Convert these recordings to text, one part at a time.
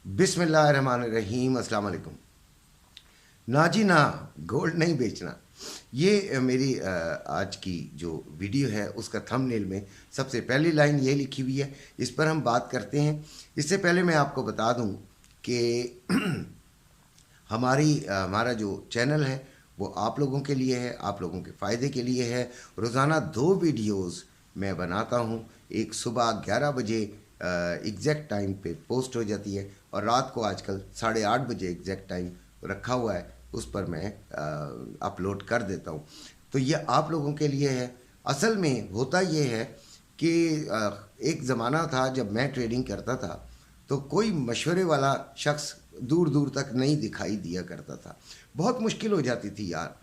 बिस्मिल्लाहिर्रहमानिर्रहीम। अस्सलाम वालेकुम। ना जी ना, गोल्ड नहीं बेचना। ये मेरी आज की जो वीडियो है उसका थंबनेल में सबसे पहली लाइन ये लिखी हुई है, इस पर हम बात करते हैं। इससे पहले मैं आपको बता दूं कि हमारा जो चैनल है वो आप लोगों के लिए है, आप लोगों के फ़ायदे के लिए है। रोज़ाना 2 वीडियोस मैं बनाता हूँ। एक सुबह 11 बजे एग्जैक्ट टाइम पे पोस्ट हो जाती है, और रात को आजकल 8:30 बजे एग्जैक्ट टाइम रखा हुआ है, उस पर मैं अपलोड कर देता हूँ। तो ये आप लोगों के लिए है। असल में होता ये है कि एक ज़माना था जब मैं ट्रेडिंग करता था तो कोई मशवरे वाला शख्स दूर दूर तक नहीं दिखाई दिया करता था। बहुत मुश्किल हो जाती थी यार।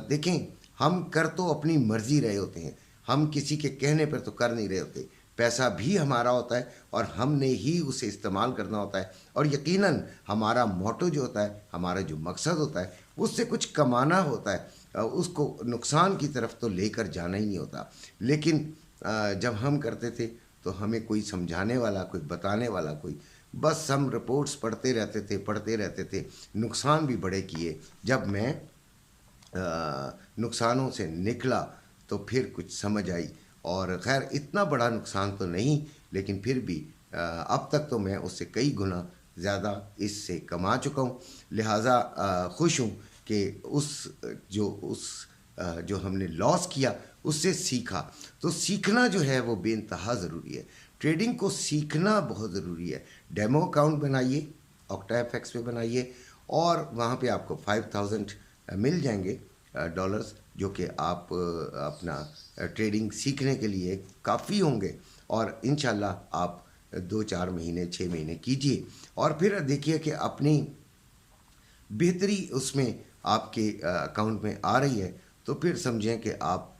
देखें, हम कर तो अपनी मर्जी रहे होते हैं, हम किसी के कहने पर तो कर नहीं रहे होते। पैसा भी हमारा होता है और हमने ही उसे इस्तेमाल करना होता है, और यकीनन हमारा मोटो जो होता है, हमारा जो मकसद होता है, उससे कुछ कमाना होता है। उसको नुकसान की तरफ तो लेकर जाना ही नहीं होता। लेकिन जब हम करते थे तो हमें कोई समझाने वाला, कोई बताने वाला, कोई, बस हम रिपोर्ट्स पढ़ते रहते थे। नुकसान भी बड़े किए। जब मैं नुकसानों से निकला तो फिर कुछ समझ आई, और खैर इतना बड़ा नुकसान तो नहीं, लेकिन फिर भी अब तक तो मैं उससे कई गुना ज़्यादा इससे कमा चुका हूँ। लिहाजा खुश हूँ कि जो हमने लॉस किया उससे सीखा। तो सीखना जो है वो बेइंतहा ज़रूरी है। ट्रेडिंग को सीखना बहुत ज़रूरी है। डेमो अकाउंट बनाइए, ऑक्टाएफएक्स पे बनाइए, और वहाँ पे आपको 5000 मिल जाएंगे डॉलर्स, जो कि आप अपना ट्रेडिंग सीखने के लिए काफ़ी होंगे। और इंशाल्लाह आप 2-4 महीने, 6 महीने कीजिए, और फिर देखिए कि अपनी बेहतरी उसमें आपके अकाउंट में आ रही है, तो फिर समझें कि आप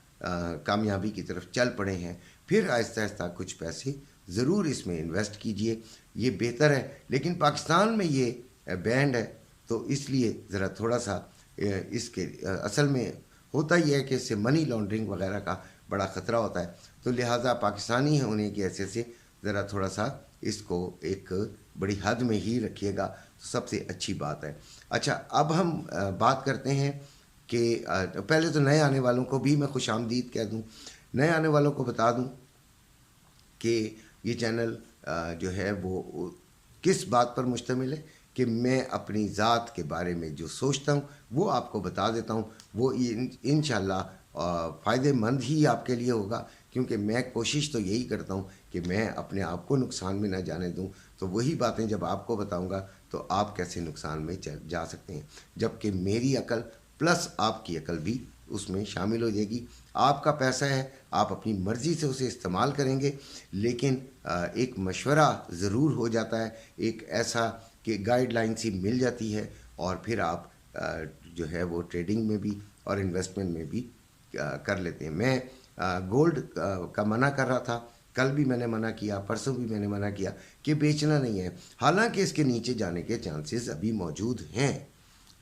कामयाबी की तरफ चल पड़े हैं। फिर आहिस्ता आहिस्ता कुछ पैसे ज़रूर इसमें इन्वेस्ट कीजिए, ये बेहतर है। लेकिन पाकिस्तान में ये बैंड है, तो इसलिए ज़रा थोड़ा सा इसके असल में होता ही है कि इससे मनी लॉन्ड्रिंग वगैरह का बड़ा ख़तरा होता है। तो लिहाजा पाकिस्तानी होने की हैसियत से ज़रा थोड़ा सा इसको एक बड़ी हद में ही रखिएगा, तो सबसे अच्छी बात है। अच्छा, अब हम बात करते हैं कि पहले तो नए आने वालों को भी मैं खुश आमदीद कह दूँ। नए आने वालों को बता दूँ कि ये चैनल जो है वो किस बात पर मुश्तमिल है, कि मैं अपनी ज़ात के बारे में जो सोचता हूँ वो आपको बता देता हूँ। वो इंशाल्लाह फ़ायदेमंद ही आपके लिए होगा, क्योंकि मैं कोशिश तो यही करता हूँ कि मैं अपने आप को नुकसान में ना जाने दूँ। तो वही बातें जब आपको बताऊँगा तो आप कैसे नुकसान में जा सकते हैं, जबकि मेरी अकल प्लस आपकी अकल भी उसमें शामिल हो जाएगी। आपका पैसा है, आप अपनी मर्ज़ी से उसे इस्तेमाल करेंगे, लेकिन एक मशवरा ज़रूर हो जाता है, एक ऐसा कि गाइडलाइन सी मिल जाती है, और फिर आप जो है वो ट्रेडिंग में भी और इन्वेस्टमेंट में भी कर लेते हैं। मैं गोल्ड का मना कर रहा था, कल भी मैंने मना किया, परसों भी मैंने मना किया कि बेचना नहीं है। हालांकि इसके नीचे जाने के चांसेस अभी मौजूद हैं,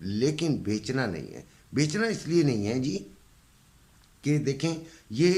लेकिन बेचना नहीं है। बेचना इसलिए नहीं है जी कि देखें, ये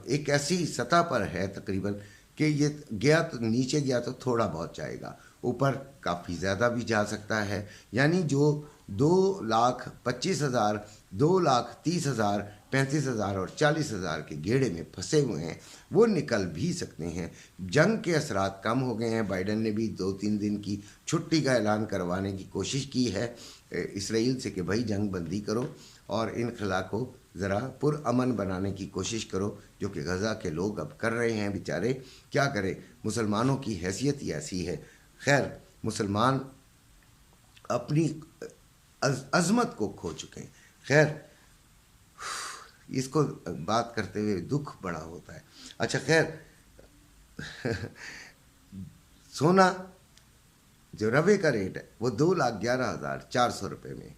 एक ऐसी सतह पर है तकरीबन कि ये गया तो नीचे गया तो थोड़ा बहुत जाएगा, ऊपर काफ़ी ज़्यादा भी जा सकता है। यानी जो 2,25,000, 2,30,000, 35,000 और 40,000 के गेड़े में फंसे हुए हैं, वो निकल भी सकते हैं। जंग के असरात कम हो गए हैं। बाइडन ने भी 2-3 दिन की छुट्टी का ऐलान करवाने की कोशिश की है इसराइल से कि भाई जंग बंदी करो और इन खला को ज़रा पुरअमन बनाने की कोशिश करो, जो कि गज़ा के लोग अब कर रहे हैं। बेचारे क्या करें, मुसलमानों की हैसियत ही ऐसी है। खैर, मुसलमान अपनी अज़मत को खो चुके हैं। खैर, इसको बात करते हुए दुख बड़ा होता है। अच्छा खैर, सोना जो रवे का रेट है वो 2,11,400 रुपये में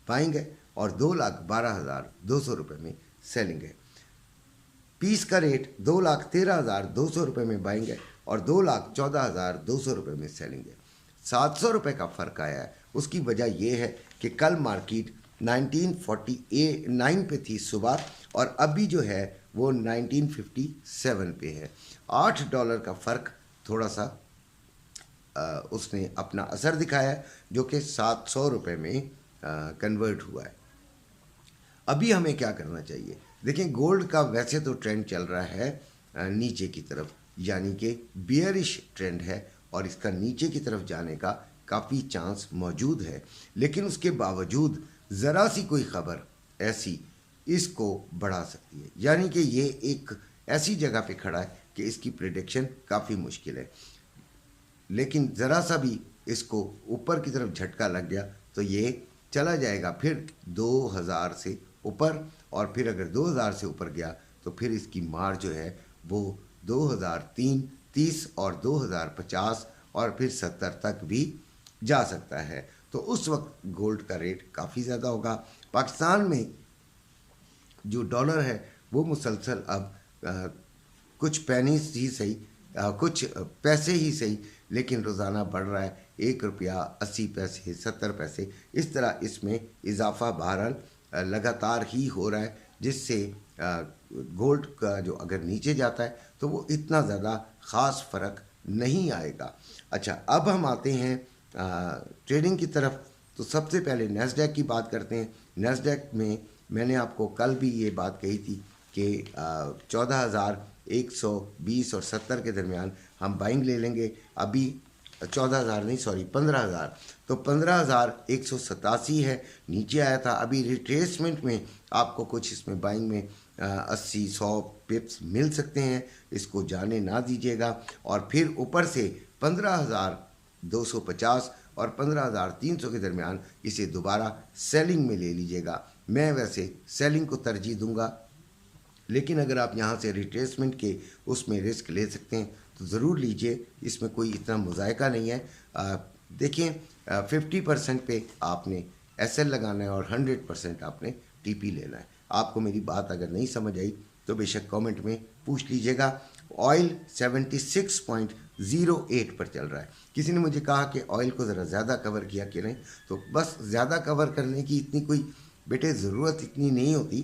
पाएंगे, और 2,12,200 रुपये में सेलिंग है। पीस का रेट 2,13,200 रुपये में बाइंग है, और 2,14,200 रुपये में सेलिंग है। 700 रुपये का फ़र्क आया है। उसकी वजह यह है कि कल मार्केट 1949 पे थी सुबह, और अभी जो है वो 1957 पे है। $8 का फ़र्क थोड़ा सा اس نے اپنا اثر دکھایا ہے جو کہ 700 روپے میں کنورٹ ہوا ہے۔ ابھی ہمیں کیا کرنا چاہیے؟ دیکھیں گولڈ کا ویسے تو ٹرینڈ چل رہا ہے نیچے کی طرف، یعنی کہ بیئرش ٹرینڈ ہے اور اس کا نیچے کی طرف جانے کا کافی چانس موجود ہے، لیکن اس کے باوجود ذرا سی کوئی خبر ایسی اس کو بڑھا سکتی ہے، یعنی کہ یہ ایک ایسی جگہ پہ کھڑا ہے کہ اس کی پریڈکشن کافی مشکل ہے، لیکن ذرا سا بھی اس کو اوپر کی طرف جھٹکا لگ گیا تو یہ چلا جائے گا پھر 2000 سے اوپر، اور پھر اگر 2000 سے اوپر گیا تو پھر اس کی مار جو ہے وہ 2030 اور 2050 اور پھر 70 تک بھی جا سکتا ہے۔ تو اس وقت گولڈ کا ریٹ کافی زیادہ ہوگا۔ پاکستان میں جو ڈالر ہے وہ مسلسل اب کچھ پینیز ہی صحیح، کچھ پیسے ہی صحیح، لیکن روزانہ بڑھ رہا ہے، 1 روپیہ 80 پیسے 70 پیسے، اس طرح اس میں اضافہ بہرحال لگاتار ہی ہو رہا ہے، جس سے گولڈ کا جو اگر نیچے جاتا ہے تو وہ اتنا زیادہ خاص فرق نہیں آئے گا۔ اچھا، اب ہم آتے ہیں ٹریڈنگ کی طرف۔ تو سب سے پہلے نیسڈیک کی بات کرتے ہیں۔ نیسڈیک میں نے آپ کو کل بھی یہ بات کہی تھی کہ 14,120 اور 70 کے درمیان ہم بائنگ لے لیں گے۔ ابھی 14,000 نہیں، سوری 15,000، تو 15,187 ہے، نیچے آیا تھا۔ ابھی ریٹریسمنٹ میں آپ کو کچھ اس میں بائنگ میں 80-100 پپس مل سکتے ہیں، اس کو جانے نہ دیجیے گا، اور پھر اوپر سے 15,250 اور 15,300 کے درمیان اسے دوبارہ سیلنگ میں لے لیجیے گا۔ میں ویسے سیلنگ کو ترجیح دوں گا، لیکن اگر آپ یہاں سے ریٹریسمنٹ کے اس میں رسک لے سکتے ہیں تو ضرور لیجئے، اس میں کوئی اتنا مذائقہ نہیں ہے۔ دیکھیں 50% پہ آپ نے ایس ایل لگانا ہے اور 100% آپ نے ٹی پی لینا ہے۔ آپ کو میری بات اگر نہیں سمجھ آئی تو بے شک کامنٹ میں پوچھ لیجئے گا۔ آئل 76.08 پر چل رہا ہے۔ کسی نے مجھے کہا کہ آئل کو ذرا زیادہ کور کیا کریں، تو بس زیادہ کور کرنے کی اتنی کوئی بیٹے ضرورت اتنی نہیں ہوتی،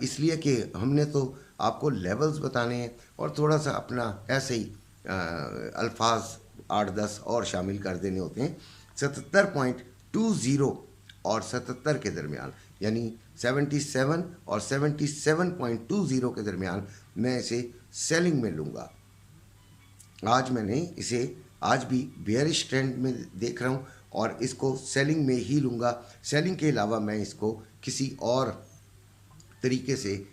اس لیے کہ ہم نے تو آپ کو لیولز بتانے ہیں اور تھوڑا سا اپنا ایسے ہی الفاظ 8-10 اور شامل کر دینے ہوتے ہیں۔ 77.20 اور 77 کے درمیان، یعنی 77 اور 77.20 کے درمیان میں اسے سیلنگ میں لوں گا۔ آج میں نے اسے آج بھی بیئرش ٹرینڈ میں دیکھ رہا ہوں اور اس کو سیلنگ میں ہی لوں گا۔ سیلنگ کے علاوہ میں اس کو کسی اور طریقے سے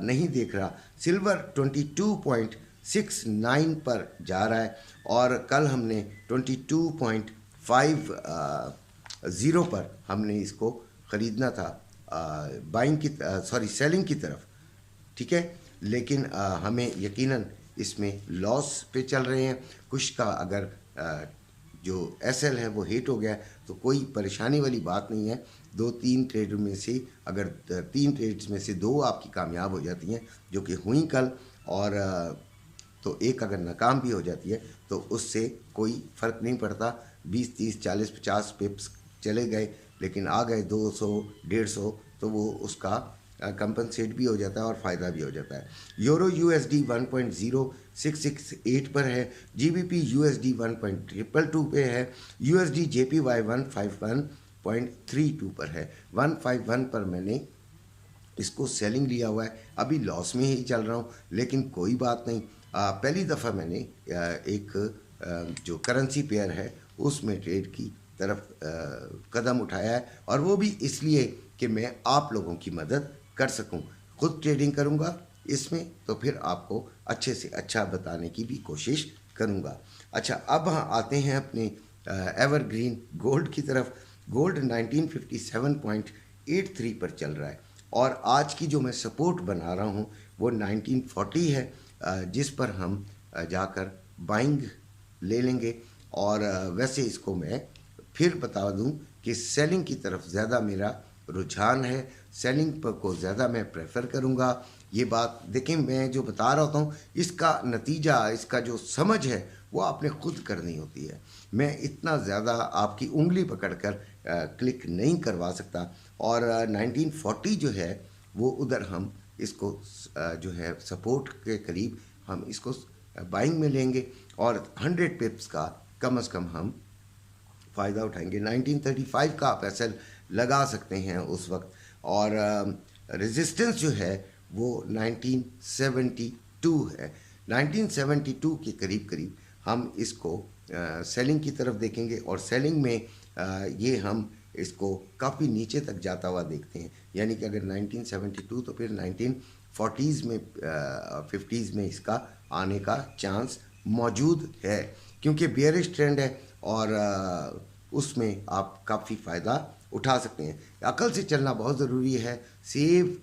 نہیں دیکھ رہا۔ سلور 22.69 پر جا رہا ہے اور کل ہم نے 22.50 پر ہم نے اس کو خریدنا تھا سیلنگ کی طرف، ٹھیک ہے، لیکن ہمیں یقیناً اس میں لاس پہ چل رہے ہیں۔ کچھ کا اگر جو ایس ایل ہے وہ ہٹ ہو گیا تو کوئی پریشانی والی بات نہیں ہے۔ 2-3 ٹریڈ میں سے اگر 3 ٹریڈز میں سے 2 آپ کی کامیاب ہو جاتی ہیں، جو کہ ہوئیں کل، اور تو ایک اگر ناکام بھی ہو جاتی ہے تو اس سے کوئی فرق نہیں پڑتا۔ 20, 30, 40, 50 پپس چلے گئے لیکن آ گئے 200, 150 تو وہ اس کا کمپنسیٹ بھی ہو جاتا ہے اور فائدہ بھی ہو جاتا ہے۔ یورو USD 1.0668 پر ہے، GBP USD 1.222 پہ ہے، USD JPY 151.32 پر ہے۔ 151 پر میں نے اس کو سیلنگ لیا ہوا ہے، ابھی لاس میں ہی چل رہا ہوں، لیکن کوئی بات نہیں۔ پہلی دفعہ میں نے ایک جو کرنسی پیئر ہے اس میں ٹریڈ کی طرف قدم اٹھایا ہے، اور وہ بھی اس لیے کہ میں آپ لوگوں کی مدد کر سکوں۔ خود ٹریڈنگ کروں گا اس میں تو پھر آپ کو اچھے سے اچھا بتانے کی بھی کوشش کروں گا۔ اچھا، اب آتے ہیں اپنے ایور گرین گولڈ کی طرف۔ گولڈ 1957.83 پر چل رہا ہے اور آج کی جو میں سپورٹ بنا رہا ہوں وہ 1940 ہے، جس پر ہم جا کر بائنگ لے لیں گے۔ اور ویسے اس کو میں پھر بتا دوں کہ سیلنگ کی طرف زیادہ میرا رجحان ہے، سیلنگ پر کو زیادہ میں پریفر کروں گا۔ یہ بات دیکھیں، میں جو بتا رہا ہوتا ہوں اس کا نتیجہ، اس کا جو سمجھ ہے وہ آپ نے خود کرنی ہوتی ہے۔ میں اتنا زیادہ آپ کی انگلی پکڑ کر کلک نہیں کروا سکتا، اور 1940 جو ہے وہ ادھر ہم اس کو جو ہے سپورٹ کے قریب ہم اس کو بائنگ میں لیں گے، اور 100 پپس کا कम से कम हम फ़ायदा उठाएंगे। 1935 का आप एसएल लगा सकते हैं उस वक्त, और रेजिस्टेंस जो है वो 1972 है। 1972 के करीब करीब हम इसको सेलिंग की तरफ देखेंगे, और सेलिंग में ये हम इसको काफ़ी नीचे तक जाता हुआ देखते हैं। यानी कि अगर 1972 तो फिर 1940s में 50s में इसका आने का चांस मौजूद है, क्योंकि बेयरिश ट्रेंड है और उसमें आप काफ़ी फ़ायदा उठा सकते हैं। अकल से चलना बहुत ज़रूरी है। सेव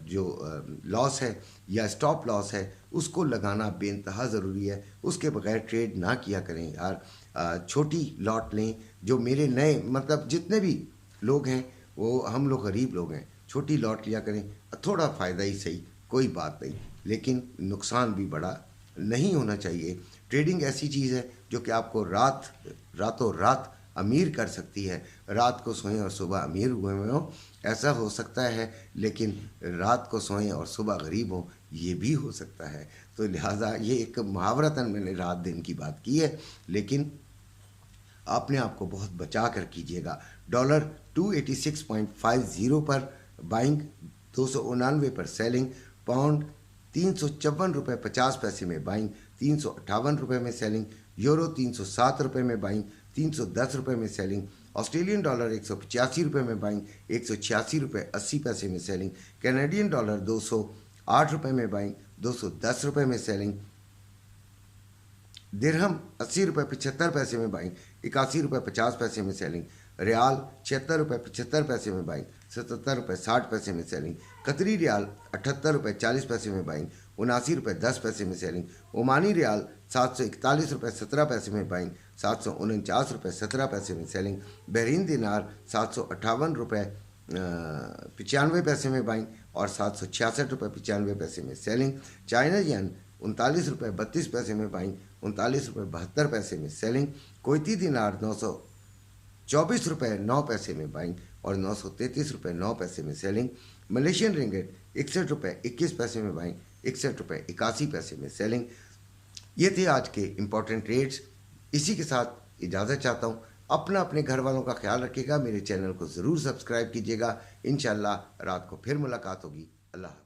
जो लॉस है या स्टॉप लॉस है उसको लगाना बेइंतहा ज़रूरी है। उसके बगैर ट्रेड ना किया करें यार। छोटी लॉट लें। जो मेरे नए मतलब जितने भी लोग हैं वो हम लोग गरीब लोग हैं, छोटी लॉट लिया करें। थोड़ा फ़ायदा ही सही, कोई बात नहीं, लेकिन नुकसान भी बड़ा नहीं होना चाहिए। ट्रेडिंग ऐसी चीज़ है जो कि आपको रातों रात अमीर कर सकती है। रात को सोएं और सुबह अमीर हुए हो, ऐसा हो सकता है, लेकिन रात को सोएं और सुबह गरीब हो, ये भी हो सकता है। तो लिहाजा ये एक मुहावरतन मैंने रात दिन की बात की है, लेकिन अपने आप को बहुत बचा कर कीजिएगा। डॉलर 286.50 पर बाइंग, 299 पर सेलिंग। पाउंड 354 रुपये 50 पैसे में बाइंग, 358 रुपये में सेलिंग। यूरो 307 रुपये में बाइंग, 310 रुपये में सेलिंग। ऑस्ट्रेलियन डॉलर 185 रुपये में बाइंग, 186 रुपये 80 पैसे में सेलिंग। कैनेडियन डॉलर 208 रुपये में बाइंग, 210 रुपये में सेलिंग। दिरहम 80 रुपये 75 पैसे में बाइंग, 81 रुपये 50 पैसे में सेलिंग। रियाल 76 रुपये 75 पैसे में बाइंग, 77 रुपये 60 पैसे में सेलिंग। कतरी रियाल 78 रुपये 40 पैसे में बाइंग, 79 रुपये 10 पैसे में सेलिंग। ओमानी रियाल 741 रुपये 17 पैसे में बाइंग, 749 रुपये 17 पैसे में सेलिंग। बहरीन दिनार 758 रुपये 95 पैसे में बाइंग और 766 रुपये 95 पैसे में सेलिंग। चाइना येन 39 रुपये 32 पैसे में बाइंग, 39 रुपये 72 पैसे में सेलिंग। कोयती दिनार 924 रुपये 9 पैसे में बाइंग और 933 रुपये 9 पैसे में सेलिंग। मलेशियन रिंगिट 61 रुपये 21 पैसे में बाइंग, 61 रुपये 81 पैसे में सेलिंग। ये थे आज के इम्पॉर्टेंट ट्रेड्स। इसी के साथ इजाज़त चाहता हूँ। अपने घर वालों का ख्याल रखिएगा। मेरे चैनल को ज़रूर सब्सक्राइब कीजिएगा। इंशाल्लाह रात को फिर मुलाकात होगी। अल्लाह।